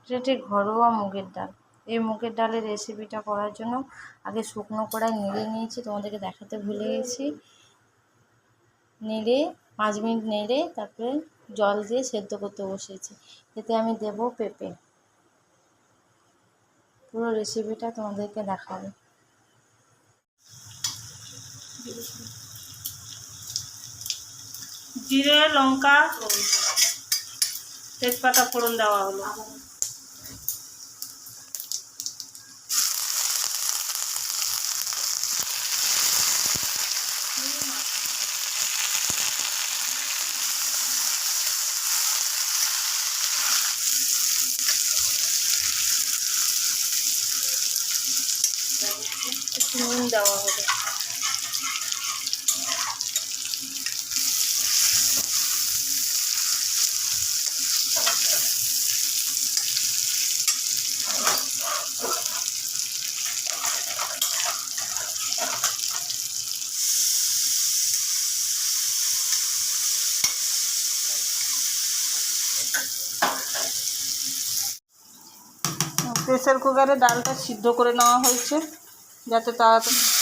এটি ঘরোয়া মুগের ডাল। এই মুগের ডালের রেসিপিটা করার জন্য আগে শুকনো কড়াই নেড়ে নিয়েছি, তোমাদেরকে দেখাতে ভুলে গেছি। নেড়ে 5 মিনিট নেড়ে তারপরে জল দিয়ে সেদ্ধ করতে বসিয়েছি। এতে আমি দেব পেঁপে। পুরো রেসিপিটা তোমাদেরকে দেখাবো। জিরে, লঙ্কা, তেজপাতা ফোড়ন দেওয়া হলো। নুন দেওয়া হলো। প্রেসার কুকারে ডালটা সিদ্ধ করে নেওয়া হয়েছে যাতে তাড়াতাড়ি